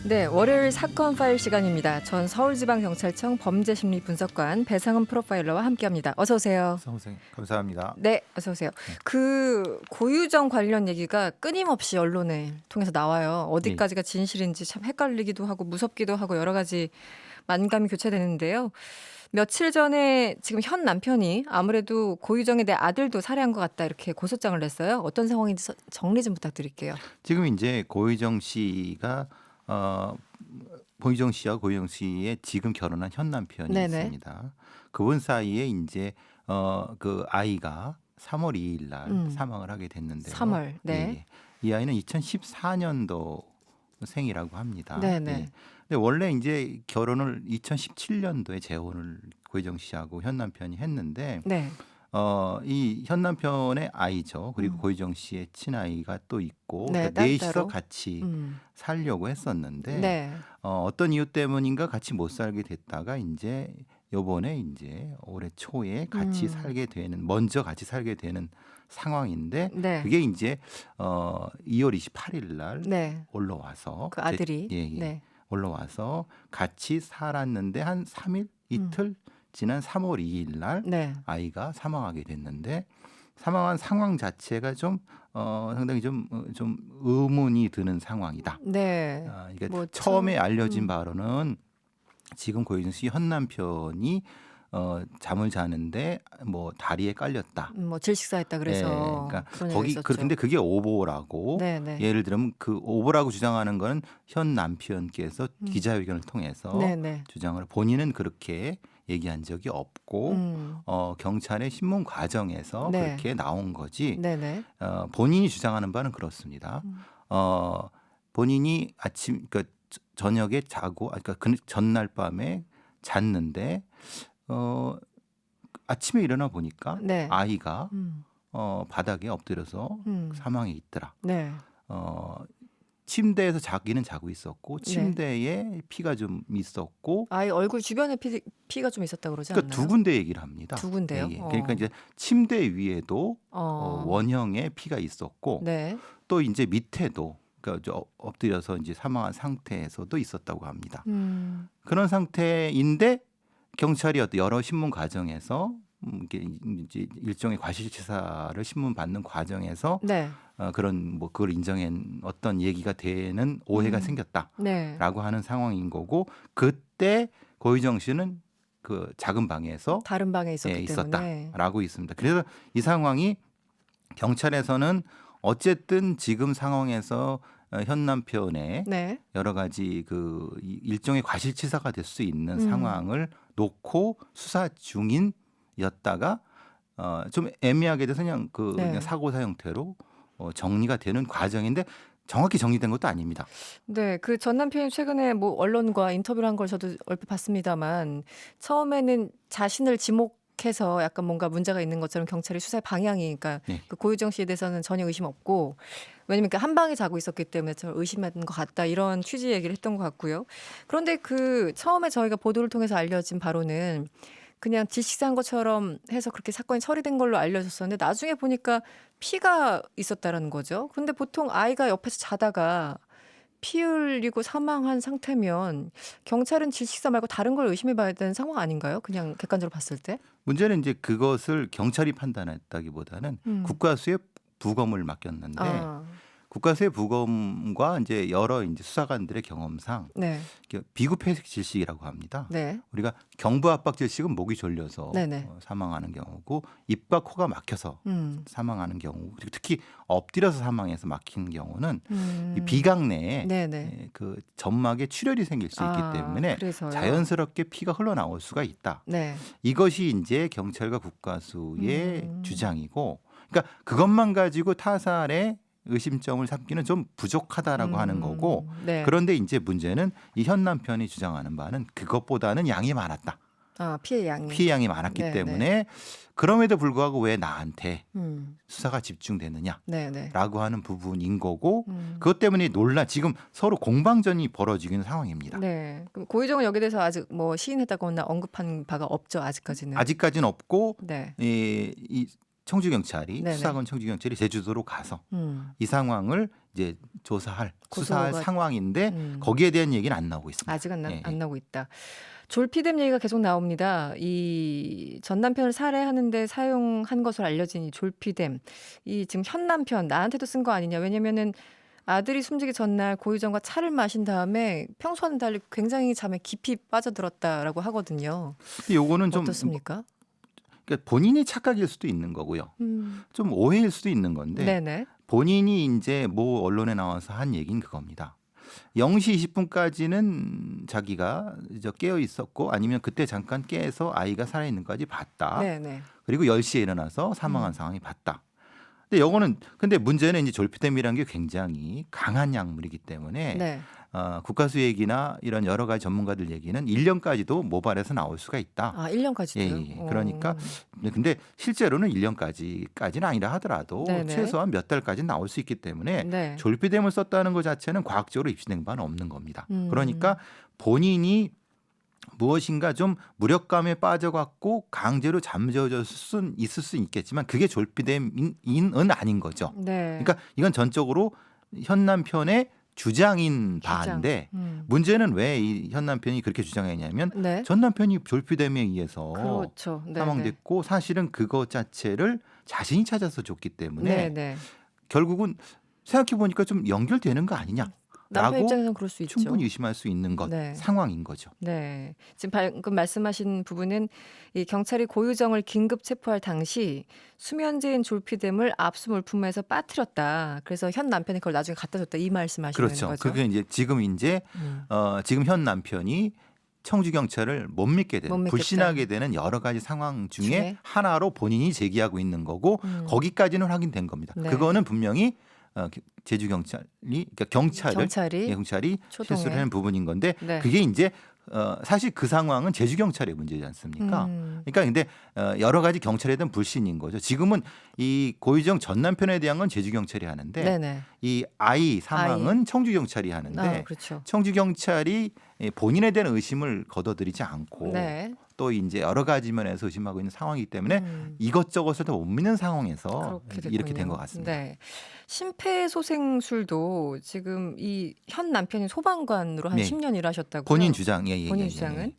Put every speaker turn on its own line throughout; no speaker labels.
네, 월요일 사건 파일 시간입니다. 전 서울지방경찰청 범죄심리분석관 배상훈 프로파일러와 함께합니다. 어서 오세요.
선생님 감사합니다.
네, 어서 오세요.
네.
그 고유정 관련 얘기가 끊임없이 언론을 통해서 나와요. 어디까지가 진실인지 참 헷갈리기도 하고 무섭기도 하고 여러 가지 만감이 교차되는데요. 며칠 전에 지금 현 남편이 아무래도 고유정의 내 아들도 살해한 것 같다 이렇게 고소장을 냈어요. 어떤 상황인지 정리 좀 부탁드릴게요.
지금 이제 고희정 씨가 고희정 씨와 고희정 씨의 지금 결혼한 현 남편이
네네.
있습니다. 그분 사이에 이제 그 아이가 3월 2일 날 사망을 하게 됐는데요.
3월. 네.
예. 이 아이는 2014년도 생이라고 합니다.
네네.
예. 근데 원래 이제 결혼을 2017년도에 재혼을 고희정 씨하고 현 남편이 했는데
네.
이 현 남편의 아이죠. 그리고 고희정 씨의 친아이가 또 있고
네,
그러니까 넷이서
따로.
같이
음.
살려고 했었는데
네.
어떤 이유 때문인가 같이 못 살게 됐다가 이제 요번에 이제 올해 초에 같이 살게 되는 먼저 같이 살게 되는 상황인데
네.
그게 이제 2월 28일 날
네.
올라와서
그 아들이.
예.
네.
올라와서 같이 살았는데 한 3일 이틀 지난 3월 2일 날
네.
아이가 사망하게 됐는데 사망한 상황 자체가 좀 상당히 좀 의문이 드는 상황이다.
네.
이게
뭐
처음에
참,
알려진 바로는 지금 고희정 씨 현 남편이 잠을 자는데 뭐 다리에 깔렸다.
뭐 질식사했다
예,
그래서
그러니까
그런 얘기가
거기
있었죠.
근데 그게 오보라고
네네.
예를 들면 그 오보라고 주장하는 거는 현 남편께서 기자회견을 통해서
네네.
주장을 본인은 그렇게 얘기한 적이 없고 경찰의 신문 과정에서
네.
그렇게 나온 거지
네네.
본인이 주장하는 바는 그렇습니다. 본인이 아침 그러니까 저녁에 자고 그러니까 그 전날 밤에 잤는데 아침에 일어나 보니까
네.
아이가
음.
바닥에 엎드려서 사망해 있더라.
네.
침대에서 자기는 자고 있었고
네.
침대에 피가 좀 있었고
아이 얼굴 주변에 피가 좀 있었다고 그러지 않나요?
그러니까 두 군데 얘기를 합니다.
두 군데요?
예, 예. 그러니까 이제 침대 위에도
어.
원형의 피가 있었고
네.
또 이제 밑에도 그러니까 엎드려서 이제 사망한 상태에서도 있었다고 합니다. 그런 상태인데 경찰이 어떤 여러 신문 과정에서 이게 이제 일종의 과실치사를 신문 받는 과정에서
네.
그런 뭐 그걸 인정한 어떤 얘기가 되는 오해가 생겼다라고
네.
하는 상황인 거고 그때 고희정 씨는 그 작은 방에서
다른 방에 있었기 때문에.
있었다라고 있습니다. 그래서 이 상황이 경찰에서는 어쨌든 지금 상황에서 현 남편의
네.
여러 가지 그 일종의 과실치사가 될 수 있는 상황을 놓고 수사 중인이었다가 좀 애매하게 돼서 그냥
네.
그냥 사고사 형태로 정리가 되는 과정인데 정확히 정리된 것도 아닙니다.
네, 그 전 남편이 최근에 뭐 언론과 인터뷰를 한 걸 저도 얼핏 봤습니다만 처음에는 자신을 지목해서 약간 뭔가 문제가 있는 것처럼 경찰이 수사의 방향이 그러니까
네.
그 고유정 씨에 대해서는 전혀 의심 없고 왜냐면 그 한 방에 자고 있었기 때문에 저 의심하는 것 같다 이런 취지 얘기를 했던 것 같고요. 그런데 그 처음에 저희가 보도를 통해서 알려진 바로는 그냥 질식사한 것처럼 해서 그렇게 사건이 처리된 걸로 알려졌었는데 나중에 보니까 피가 있었다라는 거죠. 근데 보통 아이가 옆에서 자다가 피 흘리고 사망한 상태면 경찰은 질식사 말고 다른 걸 의심해 봐야 되는 상황 아닌가요? 그냥 객관적으로 봤을 때.
문제는 이제 그것을 경찰이 판단했다기보다는 국과수의 부검을 맡겼는데
아,
국과수의 부검과 이제 여러 이제 수사관들의 경험상
네.
비구폐색 질식이라고 합니다.
네.
우리가 경부 압박 질식은 목이 졸려서
네네.
사망하는 경우고 입과 코가 막혀서 사망하는 경우 그리고 특히 엎드려서 사망해서 막힌 경우는 이 비강 내에
네네.
그 점막에 출혈이 생길 수 있기 때문에
그래서요.
자연스럽게 피가 흘러나올 수가 있다.
네.
이것이 이제 경찰과 국과수의 주장이고 그러니까 그것만 가지고 타살의 의심점을 삼기는 좀 부족하다라고 하는 거고
네.
그런데 이제 문제는 이 현 남편이 주장하는 바는 그것보다는 양이 많았다.
아, 피해 양이.
피해 양이 많았기
네,
때문에 그럼에도 불구하고 왜 나한테
음.
수사가 집중되느냐라고
네, 네.
하는 부분인 거고 그것 때문에 지금 서로 공방전이 벌어지는 상황입니다.
네. 그럼 고유정은 여기에 대해서 아직 뭐 시인했다거나 언급한 바가 없죠, 아직까지는.
아직까지는 없고
네.
이 청주경찰이
네네.
수사관 청주경찰이 제주도로 가서
음.
이 상황을 이제 수사할
고소가
상황인데 거기에 대한 얘기는 안 나오고 있습니다.
아직 안
예.
나오고 있다. 졸피뎀 얘기가 계속 나옵니다. 이 전 남편을 살해하는데 사용한 것으로 알려진 이 졸피뎀. 이 지금 현 남편 나한테도 쓴 거 아니냐. 왜냐면은 아들이 숨지기 전날 고유정과 차를 마신 다음에 평소와는 달리 굉장히 잠에 깊이 빠져들었다라고 하거든요.
근데 요거는 좀
어떻습니까?
그러니까 본인이 착각일 수도 있는 거고요. 좀 오해일 수도 있는 건데
네네.
본인이 이제 모 언론에 나와서 한 얘기는 그겁니다. 0시 20분까지는 자기가 이제 깨어 있었고 아니면 그때 잠깐 깨서 아이가 살아있는 것까지 봤다.
네네.
그리고 10시에 일어나서 사망한 상황이 봤다. 근데 요거는 근데 문제는 이제 졸피뎀이라는 게 굉장히 강한 약물이기 때문에
네.
국가수 얘기나 이런 여러 가지 전문가들 얘기는 1년까지도 모발에서 나올 수가 있다.
아, 1년까지도요?
예. 그러니까 근데 실제로는 1년까지는 아니라 하더라도
네네.
최소한 몇 달까지는 나올 수 있기 때문에
네.
졸피뎀을 썼다는 것 자체는 과학적으로 입증된 바는 없는 겁니다.
음.
그러니까 본인이 무엇인가 좀 무력감에 빠져갖고 강제로 있을 수 있겠지만 그게 졸피뎀은 아닌 거죠.
네.
그러니까 이건 전적으로 현 남편의 주장인
주장.
바인데 문제는 왜 이 현 남편이 그렇게 주장했냐면
네.
전 남편이 졸피뎀에 의해서
그렇죠. 네네.
사망됐고 사실은 그것 자체를 자신이 찾아서 줬기 때문에
네네.
결국은 생각해 보니까 좀 연결되는 거 아니냐.
남편
라고
입장에서는 그럴 수 있죠.
충분히 의심할 수 있는
네.
상황인 거죠.
네. 지금 방금 말씀하신 부분은 이 경찰이 고유정을 긴급 체포할 당시 수면제인 졸피뎀을 압수 물품에서 빠뜨렸다. 그래서 현 남편이 그걸 나중에 갖다 줬다. 이 말씀하시는
그렇죠.
거죠.
그게 이제 지금 지금 현 남편이 청주 경찰을 못 믿게
못
되는
믿겠다.
불신하게 되는 여러 가지 상황 중에
중에?
하나로 본인이 제기하고 있는 거고 거기까지는 확인된 겁니다.
네.
그거는 분명히 제주 그러니까 경찰이
초동에.
실수를 한 부분인 건데
네.
그게 이제 사실 그 상황은 제주 경찰의 문제지 않습니까? 그러니까 근데 여러 가지 경찰에 대한 불신인 거죠. 지금은 이 고유정 전 남편에 대한 건 제주 경찰이 하는데
네네.
이 아이 사망은 청주 경찰이 하는데
그렇죠.
청주 경찰이 본인에 대한 의심을 거둬들이지 않고
네.
또 이제 여러 가지 면에서 의심하고 있는 상황이기 때문에 이것저것을 다 못 믿는 상황에서
그렇게
이렇게 된
됐군요.
것 같습니다.
네. 심폐소생술도 지금 이 현 남편이 소방관으로 한
네.
10년 일하셨다고요.
본인 주장,
본인 주장은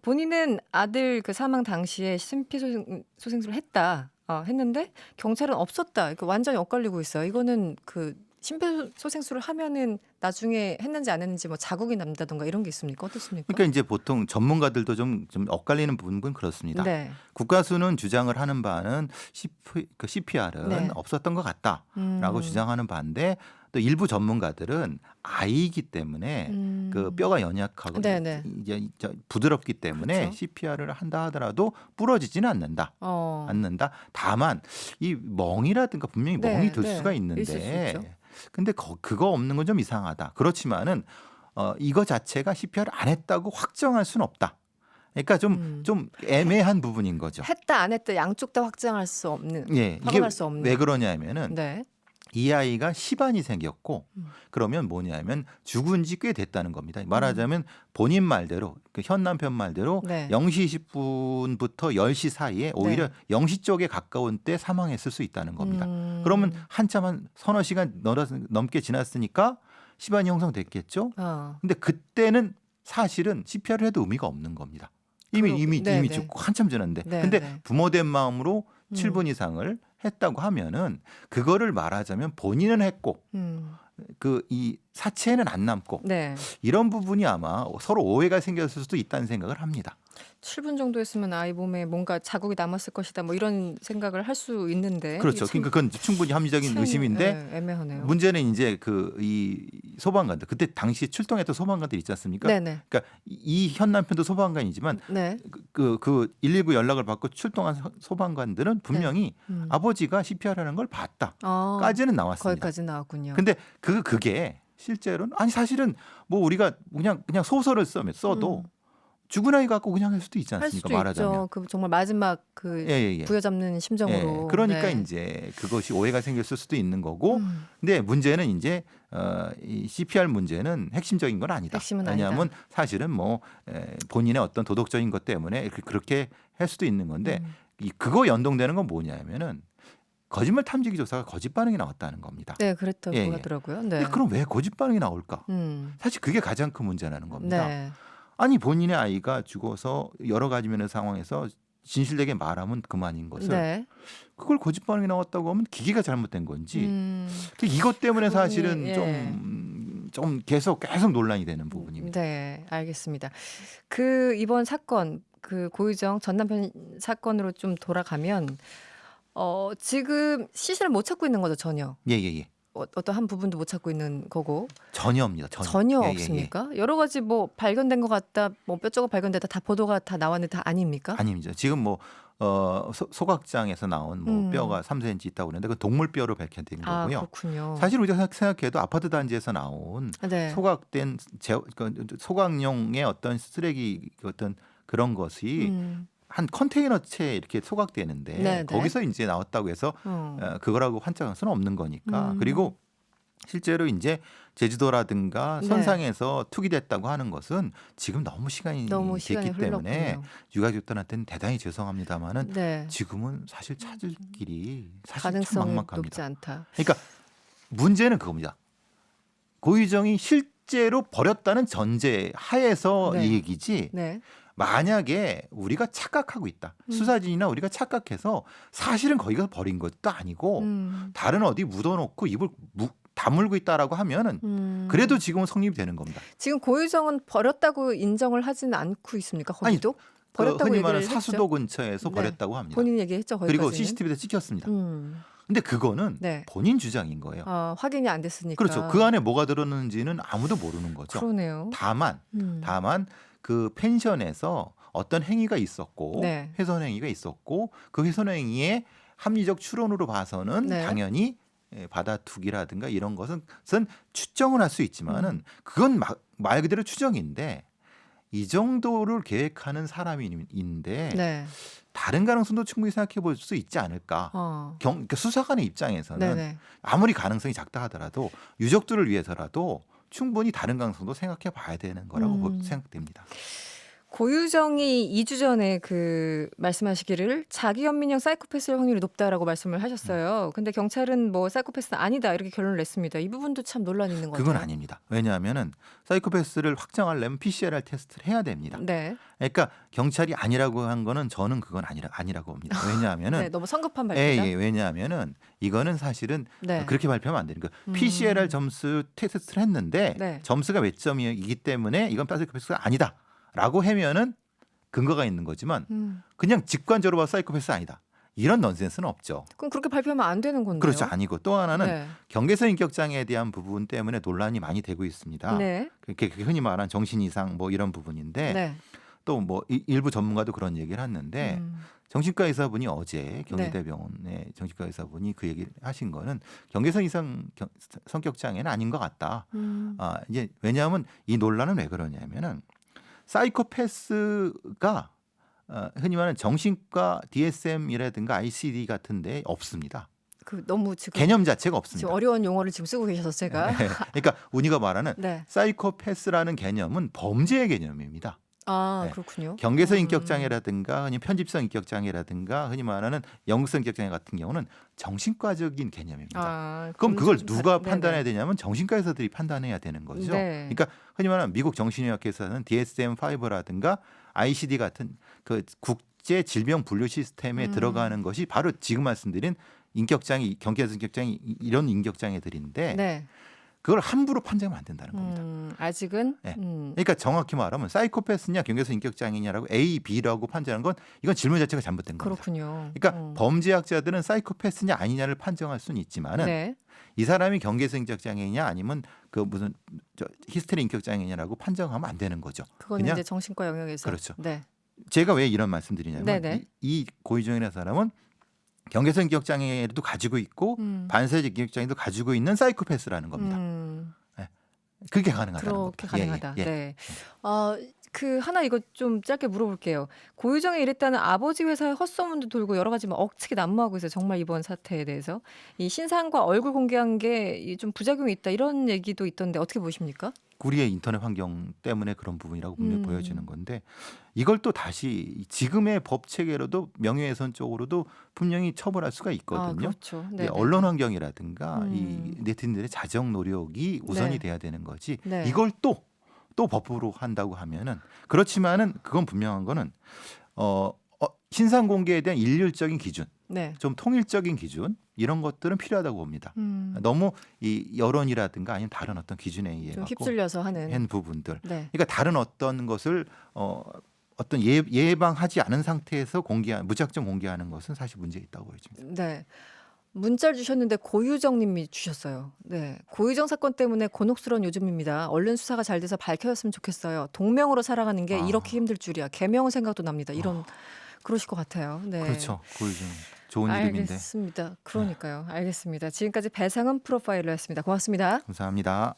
본인은 아들 그 사망 당시에 심폐소생술을 했다. 했는데 경찰은 없었다. 그러니까 완전히 엇갈리고 있어요. 이거는 그 심폐소생술을 하면은 나중에 했는지 안 했는지 뭐 자국이 남다던가 이런 게 있습니까? 어떻습니까?
그러니까 이제 보통 전문가들도 좀 엇갈리는 부분은 그렇습니다.
네.
국가수는 주장을 하는 바는 CPR은
네.
없었던 것 같다라고 주장하는 바인데 또 일부 전문가들은 아이이기 때문에 그 뼈가 연약하고
네네.
이제 부드럽기 때문에
그렇죠.
CPR을 한다 하더라도 부러지지는 않는다. 다만 이 멍이라든가 분명히
네,
멍이 들
네.
수가
있을 수
있는데
있죠.
근데 그거 없는 건 좀 이상하다. 그렇지만은 이거 자체가 CPR을 안 했다고 확정할 수는 없다. 그러니까 좀 애매한 부분인 거죠.
했다 안 했다 양쪽 다 확정할 수 없는.
예, 이게
확언할 수 없는.
왜 그러냐면은
네.
이 아이가 시반이 생겼고 그러면 뭐냐면 죽은 지 꽤 됐다는 겁니다. 말하자면 본인 말대로 그 현 남편 말대로
네.
0시 20분부터 10시 사이에 오히려
네.
0시 쪽에 가까운 때 사망했을 수 있다는 겁니다. 그러면 한참 한 서너 시간 넘게 지났으니까 시반이 형성됐겠죠. 근데 그때는 사실은 CPR을 해도 의미가 없는 겁니다. 이미
네, 네.
죽고 한참 지났는데.
네,
근데
네.
부모된 마음으로 7분 이상을 했다고 하면은 그거를 말하자면 본인은 했고 그 이 사체에는 안 남고
네.
이런 부분이 아마 서로 오해가 생겼을 수도 있다는 생각을 합니다.
7분 정도 했으면 아이 몸에 뭔가 자국이 남았을 것이다. 뭐 이런 생각을 할 수 있는데.
그렇죠.
이게 참-
그러니까 그건 충분히 합리적인
참,
의심인데
네, 애매하네요.
문제는 이제 이 소방관들 그때 당시 출동했던 소방관들 있지 않습니까?
네네.
그러니까 이 현 남편도 소방관이지만
네.
그 119 연락을 받고 출동한 소방관들은 분명히
음.
아버지가 CPR하는 걸 봤다까지는 나왔습니다.
거기까지 나왔군요.
근데 그게 실제로는 아니 사실은 뭐 우리가 그냥 소설을 써도 죽은 아이 갖고 그냥 할 수도 있지
할
않습니까?
수도
말하자면.
있죠. 그 정말 마지막 그
예.
부여잡는 심정으로.
예, 그러니까
네.
이제 그것이 오해가 생겼을 수도 있는 거고,
음.
근데 문제는 이제 이 CPR 문제는 핵심적인 건 아니다.
핵심은
왜냐하면 사실은 뭐 본인의 어떤 도덕적인 것 때문에 그렇게 할 수도 있는 건데 그거 연동되는 건 뭐냐면은 거짓말 탐지기 조사가 거짓 반응이 나왔다는 겁니다.
네, 그랬다고
예, 예.
하더라고요. 네.
그럼 왜 거짓 반응이 나올까?
음.
사실 그게 가장 큰 문제라는 겁니다.
네.
아니 본인의 아이가 죽어서 여러 가지 면의 상황에서 진실되게 말하면 그만인 것을
네.
그걸 거짓 반응이 나왔다고 하면 기계가 잘못된 건지
음.
이것 때문에
그분이,
사실은
예.
좀 계속 논란이 되는 부분입니다.
네, 알겠습니다. 이번 사건, 고유정 전 남편 사건으로 좀 돌아가면 지금 시신을 못 찾고 있는 거죠, 전혀.
예.
어떤 한 부분도 못 찾고 있는 거고.
전혀입니다.
전혀
예.
없습니까? 여러 가지 뭐 발견된 것 같다, 뭐 뼈조각 발견됐다, 다 보도가 다 나왔는데 다 아닙니까?
아닙니다. 지금 뭐 소각장에서 나온 뭐 뼈가 3cm 있다고 그러는데 그 동물 뼈로 밝혀진
아,
거고요.
그렇군요.
사실 우리가 생각해도 아파트 단지에서 나온
네.
소각된 소각용의 어떤 쓰레기 어떤 그런 것이 한 컨테이너채 이렇게 소각되는데
네.
거기서 이제 나왔다고 해서 그거라고 환장할 수는 없는 거니까. 그리고 실제로 이제 제주도라든가
네.
선상에서 투기됐다고 하는 것은 지금 너무 시간이
너무 시간이
됐기 때문에
흘렀군요.
유가족들한테는 대단히 죄송합니다만은
네.
지금은 사실 찾을 길이 사실 참
가능성이 높지
막막합니다.
않다.
그러니까 문제는 그겁니다. 고유정이 실제로 버렸다는 전제 하에서
네.
이 얘기지.
네.
만약에 우리가 착각하고 있다. 수사진이나 우리가 착각해서 사실은 거기가 버린 것도 아니고 다른 어디 묻어놓고 입을 다물고 있다라고 하면은 그래도 지금은 성립이 되는 겁니다.
지금 고유정은 버렸다고 인정을 하지는 않고 있습니까? 거기도? 버렸다고
흔히
얘기를
말하는
했죠?
사수도 근처에서
네.
버렸다고 합니다.
본인이 얘기했죠. 거기까지는.
그리고 CCTV에서 찍혔습니다. 근데 그거는
네.
본인 주장인 거예요.
확인이 안 됐으니까.
그렇죠. 그 안에 뭐가 들었는지는 아무도 모르는 거죠.
그러네요.
다만 그 펜션에서 어떤 행위가 있었고
네.
훼손 행위가 있었고 그 훼손 행위의 합리적 추론으로 봐서는
네.
당연히 받아투기라든가 이런 것은 추정은 할 수 있지만은 그건 말 그대로 추정인데 이 정도를 계획하는 사람인데
네.
다른 가능성도 충분히 생각해 볼 수 있지 않을까. 그러니까 수사관의 입장에서는
네네.
아무리 가능성이 작다 하더라도 유족들을 위해서라도 충분히 다른 가능성도 생각해 봐야 되는 거라고 생각됩니다.
고유정이 2주 전에 말씀하시기를 자기 연민형 사이코패스일 확률이 높다라고 말씀을 하셨어요. 근데 경찰은 뭐 사이코패스는 아니다 이렇게 결론을 냈습니다. 이 부분도 참 논란이 있는 것 같아요.
그건 아닙니다. 왜냐하면은 사이코패스를 확정하려면 PCR 테스트를 해야 됩니다.
네.
그러니까 경찰이 아니라고 한 거는 저는 그건 아니라고 봅니다. 왜냐하면은
네, 너무 성급한 발표다.
왜냐하면은 이거는 사실은
네.
그렇게 발표하면 안 되는 거예요. PCR 점수 테스트를 했는데
네.
점수가 몇 점이기 때문에 이건 사이코패스가 아니다. 라고 하면은 근거가 있는 거지만 그냥 직관적으로 봐서 사이코패스 아니다. 이런 넌센스는 없죠.
그럼 그렇게 발표하면 안 되는 건데요.
그렇죠. 아니고 또 하나는
네.
경계성 인격장애에 대한 부분 때문에 논란이 많이 되고 있습니다.
네.
그게 흔히 말하는 정신 이상 뭐 이런 부분인데
네.
또 뭐 일부 전문가도 그런 얘기를 했는데 정신과 의사분이 어제 경희대병원의 정신과 의사분이 그 얘기를 하신 거는 경계성 이상 성격 장애는 아닌 것 같다. 이제 왜냐하면 이 논란은 왜 그러냐면은 사이코패스가 흔히 말하는 정신과 DSM이라든가 ICD 같은데 없습니다.
너무 지금
개념 자체가 없습니다.
지금 어려운 용어를 지금 쓰고 계셔서 제가.
네. 그러니까 운이가 말하는
네.
사이코패스라는 개념은 범죄의 개념입니다.
아,
네.
그렇군요.
경계성 인격장애라든가 아니면 편집성 인격장애라든가 흔히 말하는 영성 인격장애 같은 경우는 정신과적인 개념입니다. 그럼 그걸 누가 판단해야 되냐면 정신과 의사들이 판단해야 되는 거죠.
네.
그러니까 흔히 말하는 미국 정신의학회에서는 DSM-5라든가 ICD 같은 그 국제 질병 분류 시스템에 들어가는 것이 바로 지금 말씀드린 인격장애, 경계성 인격장애 이런 인격장애들인데
네.
그걸 함부로 판정하면 안 된다는 겁니다.
아직은.
네. 그러니까 정확히 말하면 사이코패스냐 경계성 인격장애냐라고 A, B라고 판정하는 건 이건 질문 자체가 잘못된 겁니다.
그렇군요.
그러니까 범죄학자들은 사이코패스냐 아니냐를 판정할 수는 있지만은
네.
이 사람이 경계성 인격장애냐 아니면 그 무슨 히스테리 인격장애냐라고 판정하면 안 되는 거죠.
그거는
그냥
이제 정신과 영역에서.
그렇죠.
네.
제가 왜 이런 말씀드리냐면
네네.
이 고유정이라는 사람은 경계성 인격장애도 가지고 있고 반사회적 인격장애도 가지고 있는 사이코패스라는 겁니다. 네. 그게 가능하다는
그렇게
겁니다.
가능하다.
예.
네. 하나 이거 좀 짧게 물어볼게요. 고유정이 일했다는 아버지 회사의 헛소문도 돌고 여러 가지 막 억측이 난무하고 있어요. 정말 이번 사태에 대해서. 이 신상과 얼굴 공개한 게 좀 부작용이 있다 이런 얘기도 있던데 어떻게 보십니까?
우리의 인터넷 환경 때문에 그런 부분이라고 분명히
음.
보여지는 건데 이걸 또 다시 지금의 법 체계로도 명예훼손 쪽으로도 분명히 처벌할 수가
아,
있거든요.
그렇죠.
근데
네,
언론 환경이라든가 이
음.
네티즌들의 자정 노력이 우선이
네.
돼야 되는 거지.
네.
이걸 또 법으로 한다고 하면은 그렇지만은 그건 분명한 거는 신상 공개에 대한 일률적인 기준,
네.
좀 통일적인 기준 이런 것들은 필요하다고 봅니다.
음.
너무 이 여론이라든가 아니면 다른 어떤 기준에 의해
좀
갖고
휩쓸려서 하는.
한 부분들.
네.
그러니까 다른 어떤 것을 어떤 예방하지 않은 상태에서 무작정 공개하는 것은 사실 문제 있다고 보여집니다.
네. 문자를 주셨는데 고유정님이 주셨어요. 네, 고유정 사건 때문에 곤혹스러운 요즘입니다. 얼른 수사가 잘 돼서 밝혀졌으면 좋겠어요. 동명으로 살아가는 게
아.
이렇게 힘들 줄이야. 개명은 생각도 납니다. 이런 그러실 것 같아요. 네.
그렇죠. 고유정 좋은 이름인데.
알겠습니다. 그러니까요. 알겠습니다. 지금까지 배상은 프로파일러였습니다. 고맙습니다.
감사합니다.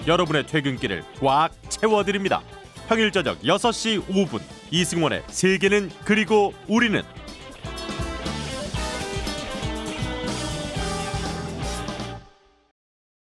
여러분의 퇴근길을 꽉 채워드립니다. 평일 저녁 6시 5분 이승원의 세계는 그리고 우리는